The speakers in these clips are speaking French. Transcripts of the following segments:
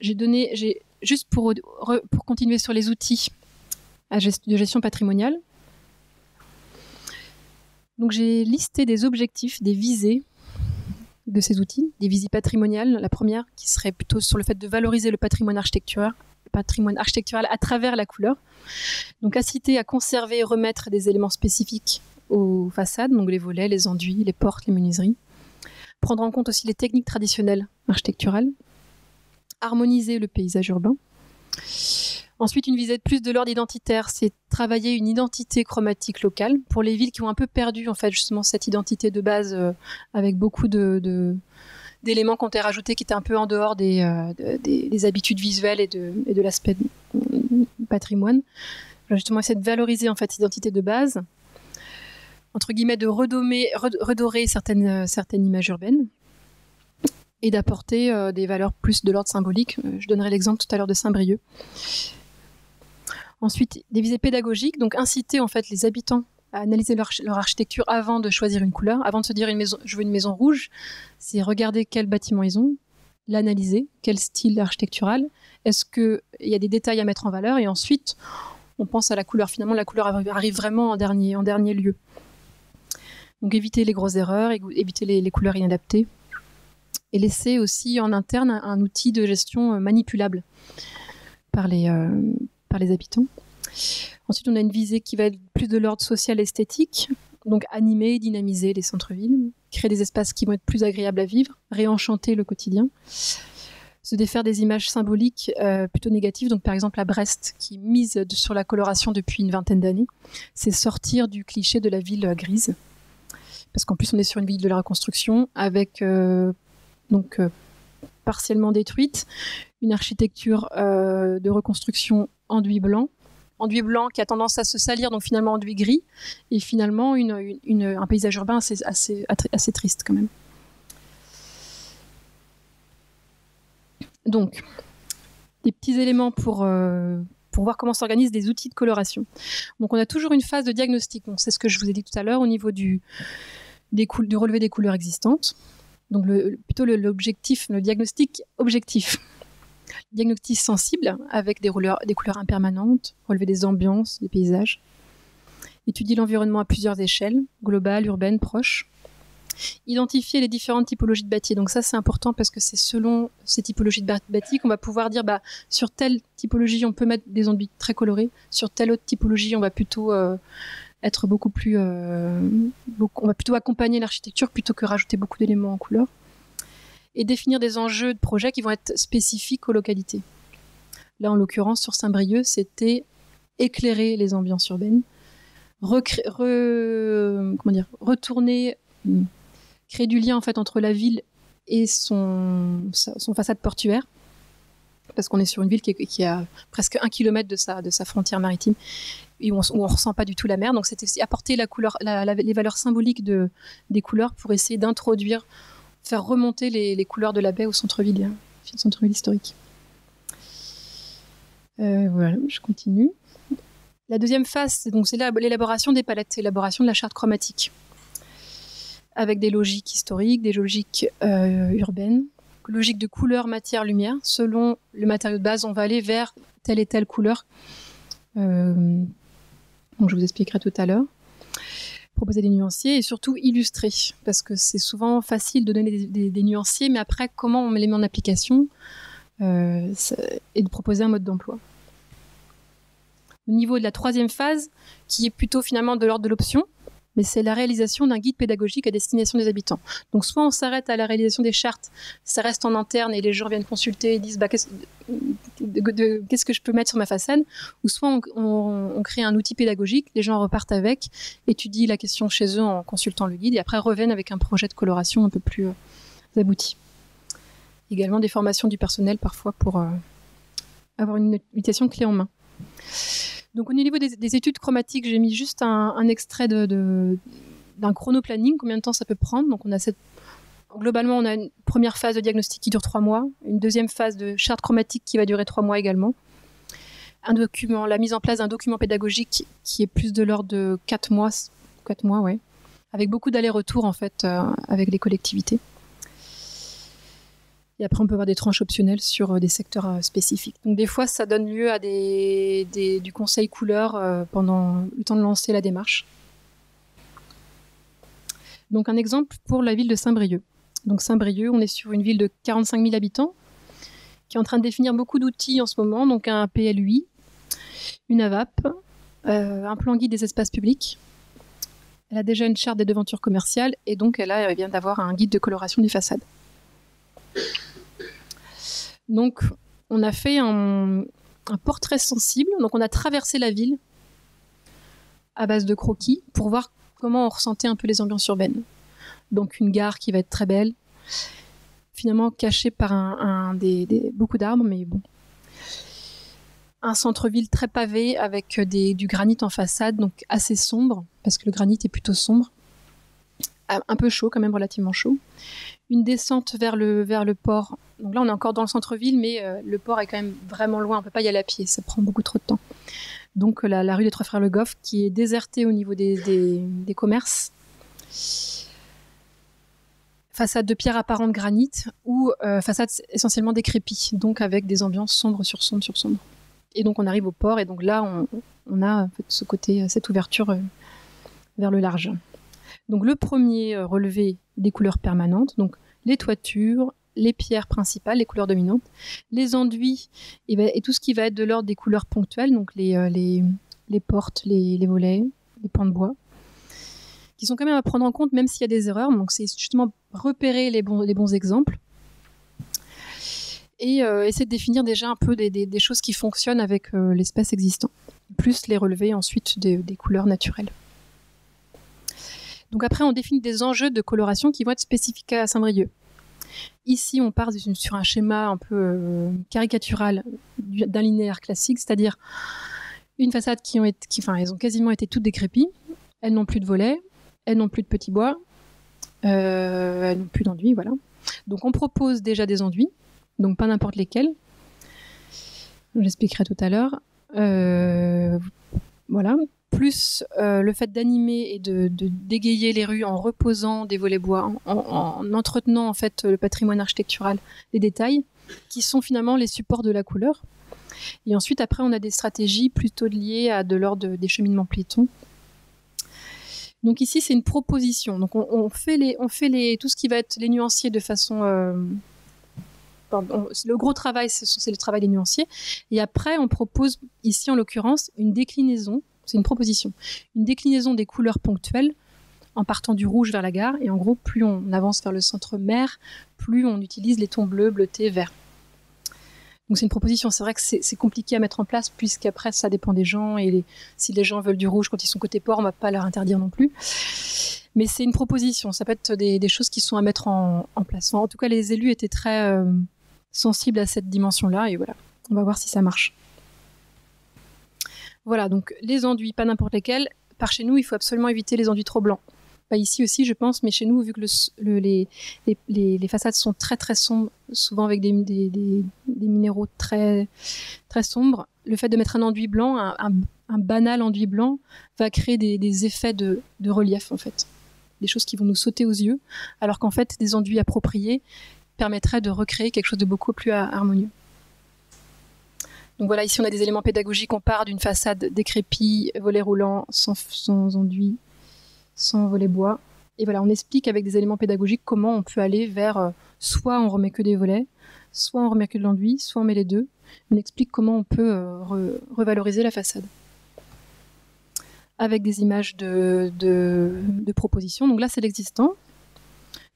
juste pour continuer sur les outils de gestion patrimoniale. Donc j'ai listé des objectifs, des visées de ces outils, des visées patrimoniales. La première qui serait plutôt sur le fait de valoriser le patrimoine architectural à travers la couleur. Donc inciter à conserver et remettre des éléments spécifiques aux façades, donc les volets, les enduits, les portes, les menuiseries. Prendre en compte aussi les techniques traditionnelles architecturales. Harmoniser le paysage urbain. Ensuite, une visée de plus de l'ordre identitaire, c'est travailler une identité chromatique locale pour les villes qui ont un peu perdu en fait justement cette identité de base avec beaucoup d'éléments qui ont été rajoutés qui étaient un peu en dehors des habitudes visuelles et de l'aspect patrimoine. Justement, essayer de valoriser en fait l'identité de base, entre guillemets, de redorer certaines images urbaines et d'apporter des valeurs plus de l'ordre symbolique. Je donnerai l'exemple tout à l'heure de Saint-Brieuc. Ensuite, des visées pédagogiques, donc inciter en fait les habitants à analyser leur architecture avant de choisir une couleur, avant de se dire je veux une maison rouge, c'est regarder quel bâtiment ils ont, l'analyser, quel style architectural, est-ce qu'il y a des détails à mettre en valeur, et ensuite on pense à la couleur. Finalement, la couleur arrive vraiment en dernier lieu. Donc éviter les grosses erreurs, éviter les couleurs inadaptées, et laisser aussi en interne un outil de gestion manipulable par les habitants. Ensuite, on a une visée qui va être plus de l'ordre social et esthétique, donc animer, dynamiser les centres-villes, créer des espaces qui vont être plus agréables à vivre, réenchanter le quotidien, se défaire des images symboliques plutôt négatives. Donc, par exemple, à Brest, qui mise sur la coloration depuis une vingtaine d'années, c'est sortir du cliché de la ville grise, parce qu'en plus, on est sur une ville de la reconstruction avec partiellement détruite, une architecture de reconstruction enduit blanc qui a tendance à se salir, donc finalement enduit gris, et finalement un paysage urbain assez triste quand même. Donc, des petits éléments pour voir comment s'organisent des outils de coloration. Donc on a toujours une phase de diagnostic, donc c'est ce que je vous ai dit tout à l'heure au niveau du relevé des couleurs existantes. Donc l'objectif, le diagnostic objectif. Diagnostic sensible avec des couleurs impermanentes, relever des ambiances, des paysages. Étudier l'environnement à plusieurs échelles, globale, urbaine, proche. Identifier les différentes typologies de bâtis. Donc ça, c'est important parce que c'est selon ces typologies de bâtis qu'on va pouvoir dire sur telle typologie, on peut mettre des enduits très colorés. Sur telle autre typologie, on va plutôt être beaucoup plus... on va plutôt accompagner l'architecture plutôt que rajouter beaucoup d'éléments en couleur. Et définir des enjeux de projet qui vont être spécifiques aux localités. Là, en l'occurrence, sur Saint-Brieuc, c'était éclairer les ambiances urbaines, retourner, créer du lien en fait entre la ville et son façade portuaire, parce qu'on est sur une ville qui a presque 1 kilomètre de sa frontière maritime, et où on ressent pas du tout la mer. Donc c'était apporter la couleur, les valeurs symboliques des couleurs pour essayer d'introduire, faire remonter les couleurs de la baie au centre-ville historique. Voilà, je continue. La deuxième phase, c'est l'élaboration des palettes, l'élaboration de la charte chromatique, avec des logiques historiques, des logiques urbaines, logique de couleur, matière, lumière. Selon le matériau de base, on va aller vers telle et telle couleur. Donc je vous expliquerai tout à l'heure. Proposer des nuanciers et surtout illustrer, parce que c'est souvent facile de donner des nuanciers, mais après, comment on les met en application et de proposer un mode d'emploi. Au niveau de la troisième phase, qui est plutôt finalement de l'ordre de l'option, mais c'est la réalisation d'un guide pédagogique à destination des habitants. Donc soit on s'arrête à la réalisation des chartes, ça reste en interne et les gens viennent consulter et disent qu'est-ce que je peux mettre sur ma façade, ou soit on crée un outil pédagogique, les gens repartent avec, étudient la question chez eux en consultant le guide et après reviennent avec un projet de coloration un peu plus abouti. Également des formations du personnel parfois pour avoir une utilisation clé en main. Donc au niveau des études chromatiques, j'ai mis juste un extrait d'un chronoplanning, combien de temps ça peut prendre. Donc globalement, on a une première phase de diagnostic qui dure 3 mois, une deuxième phase de charte chromatique qui va durer 3 mois également, la mise en place d'un document pédagogique qui est plus de l'ordre de 4 mois, ouais, avec beaucoup d'allers-retours en fait avec les collectivités. Et après, on peut avoir des tranches optionnelles sur des secteurs spécifiques. Donc des fois, ça donne lieu à du conseil couleur pendant le temps de lancer la démarche. Donc un exemple pour la ville de Saint-Brieuc. Donc Saint-Brieuc, on est sur une ville de 45 000 habitants qui est en train de définir beaucoup d'outils en ce moment. Donc un PLUI, une AVAP, un plan guide des espaces publics. Elle a déjà une charte des devantures commerciales et donc elle vient d'avoir un guide de coloration des façades. Donc, on a fait un portrait sensible. Donc, on a traversé la ville à base de croquis pour voir comment on ressentait un peu les ambiances urbaines. Donc, une gare qui va être très belle, finalement cachée par beaucoup d'arbres, mais bon. Un centre-ville très pavé avec du granit en façade, donc assez sombre, parce que le granit est plutôt sombre. Un peu chaud, quand même relativement chaud. Une descente vers le port. Donc là, on est encore dans le centre-ville, mais le port est quand même vraiment loin. On ne peut pas y aller à pied, ça prend beaucoup trop de temps. Donc la rue des Trois Frères Le Goff, qui est désertée au niveau des commerces. Façade de pierre apparente granit ou façade essentiellement décrépie, donc avec des ambiances sombres sur sombre sur sombre. Et donc on arrive au port, et donc là, on a en fait, cette ouverture vers le large. Donc le premier relevé des couleurs permanentes, donc les toitures, les pierres principales, les couleurs dominantes, les enduits et tout ce qui va être de l'ordre des couleurs ponctuelles, donc les portes, les volets, les pans de bois, qui sont quand même à prendre en compte même s'il y a des erreurs. Donc c'est justement repérer les bons exemples et essayer de définir déjà un peu des choses qui fonctionnent avec l'espace existant, plus les relever ensuite des couleurs naturelles. Donc après, on définit des enjeux de coloration qui vont être spécifiques à Saint-Brieuc. Ici, on part sur un schéma un peu caricatural d'un linéaire classique, c'est-à-dire une façade elles ont quasiment été toutes décrépies. Elles n'ont plus de volets, elles n'ont plus de petits bois, elles n'ont plus d'enduits, voilà. Donc on propose déjà des enduits, donc pas n'importe lesquels. J'expliquerai tout à l'heure. Voilà. Plus le fait d'animer et de dégayer les rues en reposant des volets bois, en entretenant en fait le patrimoine architectural, les détails, qui sont finalement les supports de la couleur. Et ensuite, après, on a des stratégies plutôt liées à de l'ordre des cheminements piétons. Donc ici, c'est une proposition. Donc on fait tout ce qui va être les nuanciers de façon... le gros travail, c'est le travail des nuanciers. Et après, on propose ici, en l'occurrence, une déclinaison. C'est une proposition. Une déclinaison des couleurs ponctuelles en partant du rouge vers la gare. Et en gros, plus on avance vers le centre mer, plus on utilise les tons bleus, bleutés, verts. Donc c'est une proposition. C'est vrai que c'est compliqué à mettre en place puisqu'après, ça dépend des gens. Et si les gens veulent du rouge quand ils sont côté port, on ne va pas leur interdire non plus. Mais c'est une proposition. Ça peut être des choses qui sont à mettre en place. En tout cas, les élus étaient très sensibles à cette dimension-là. Et voilà, on va voir si ça marche. Voilà, donc les enduits, pas n'importe lesquels. Par chez nous, il faut absolument éviter les enduits trop blancs. Bah, ici aussi, je pense, mais chez nous, vu que les façades sont très très sombres, souvent avec des minéraux très, très sombres, le fait de mettre un enduit blanc, un banal enduit blanc, va créer des effets de relief, en fait. Des choses qui vont nous sauter aux yeux, alors qu'en fait, des enduits appropriés permettraient de recréer quelque chose de beaucoup plus harmonieux. Donc voilà, ici on a des éléments pédagogiques. On part d'une façade décrépie, volet roulant, sans enduit, sans volet bois. Et voilà, on explique avec des éléments pédagogiques comment on peut aller vers soit on remet que des volets, soit on remet que de l'enduit, soit on met les deux. On explique comment on peut revaloriser la façade. Avec des images de propositions. Donc là, c'est l'existant.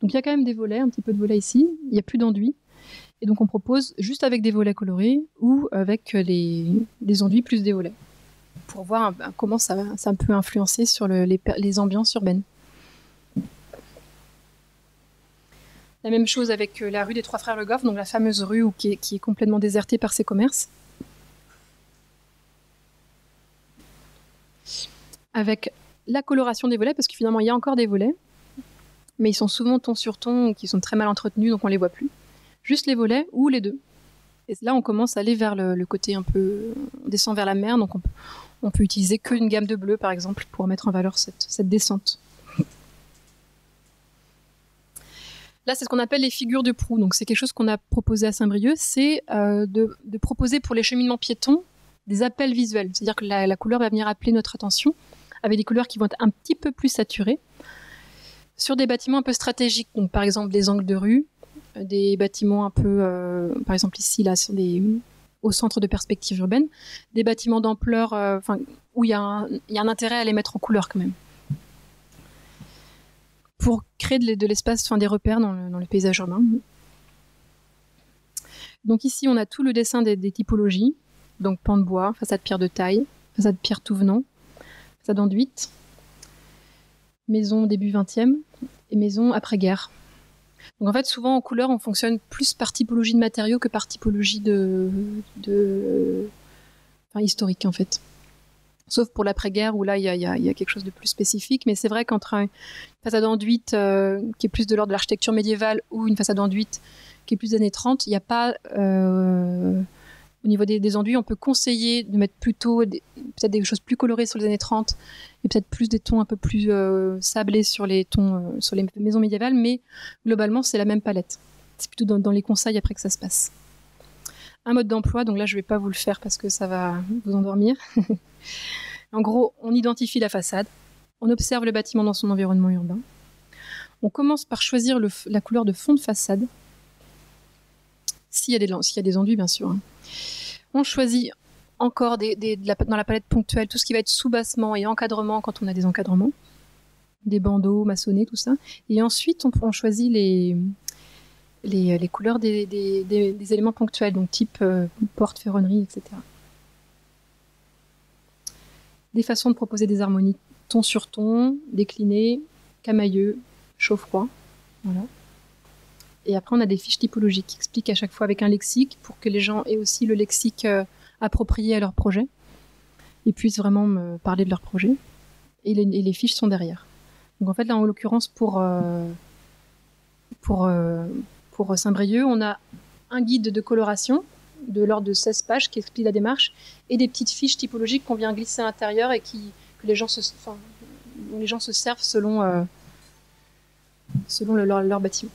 Donc il y a quand même des volets, un petit peu de volets ici. Il n'y a plus d'enduit. Et donc on propose juste avec des volets colorés ou avec les enduits plus des volets pour voir comment ça peut influencer sur les ambiances urbaines. La même chose avec la rue des Trois Frères Le Goff, donc la fameuse rue qui est complètement désertée par ses commerces. Avec la coloration des volets, parce que finalement il y a encore des volets, mais ils sont souvent ton sur ton, qui sont très mal entretenus, donc on les voit plus. Juste les volets ou les deux. Et là, on commence à aller vers le côté un peu... On descend vers la mer, donc on peut utiliser qu'une gamme de bleu, par exemple, pour mettre en valeur cette descente. Là, c'est ce qu'on appelle les figures de proue. Donc, c'est quelque chose qu'on a proposé à Saint-Brieuc, c'est de proposer pour les cheminements piétons des appels visuels. C'est-à-dire que la couleur va venir appeler notre attention avec des couleurs qui vont être un petit peu plus saturées sur des bâtiments un peu stratégiques. Donc, par exemple, des angles de rue, des bâtiments un peu, par exemple ici, là, au centre de perspective urbaine, des bâtiments d'ampleur, où il y a un intérêt à les mettre en couleur quand même, pour créer de l'espace, des repères dans le paysage urbain. Donc ici, on a tout le dessin des typologies, donc pan de bois, façade pierre de taille, façade pierre tout venant, façade enduite, maison début 20e et maison après-guerre. Donc en fait, souvent en couleur, on fonctionne plus par typologie de matériaux que par typologie historique en fait. Sauf pour l'après-guerre où là, il y a quelque chose de plus spécifique. Mais c'est vrai qu'entre une façade enduite qui est plus de l'ordre de l'architecture médiévale ou une façade enduite qui est plus des années 30, il n'y a pas... au niveau des enduits, on peut conseiller de mettre plutôt peut-être des choses plus colorées sur les années 30 et peut-être plus des tons un peu plus sablés sur les tons sur les maisons médiévales. Mais globalement, c'est la même palette. C'est plutôt dans les conseils après que ça se passe. Un mode d'emploi, donc là, je ne vais pas vous le faire parce que ça va vous endormir. En gros, on identifie la façade, on observe le bâtiment dans son environnement urbain. On commence par choisir la couleur de fond de façade, s'il y a des enduits, bien sûr. On choisit encore dans la palette ponctuelle tout ce qui va être soubassement et encadrement quand on a des encadrements, des bandeaux maçonnés, tout ça. Et ensuite, on choisit les couleurs des éléments ponctuels, donc type porte, ferronnerie, etc. Des façons de proposer des harmonies ton sur ton, décliné, camailleux, chaud-froid. Voilà. Et après, on a des fiches typologiques qui expliquent à chaque fois avec un lexique pour que les gens aient aussi le lexique approprié à leur projet et puissent vraiment me parler de leur projet. Et les fiches sont derrière. Donc en fait, là, en l'occurrence, pour Saint-Brieuc, on a un guide de coloration de l'ordre de 16 pages qui explique la démarche et des petites fiches typologiques qu'on vient glisser à l'intérieur et que les gens se servent selon leur bâtiment.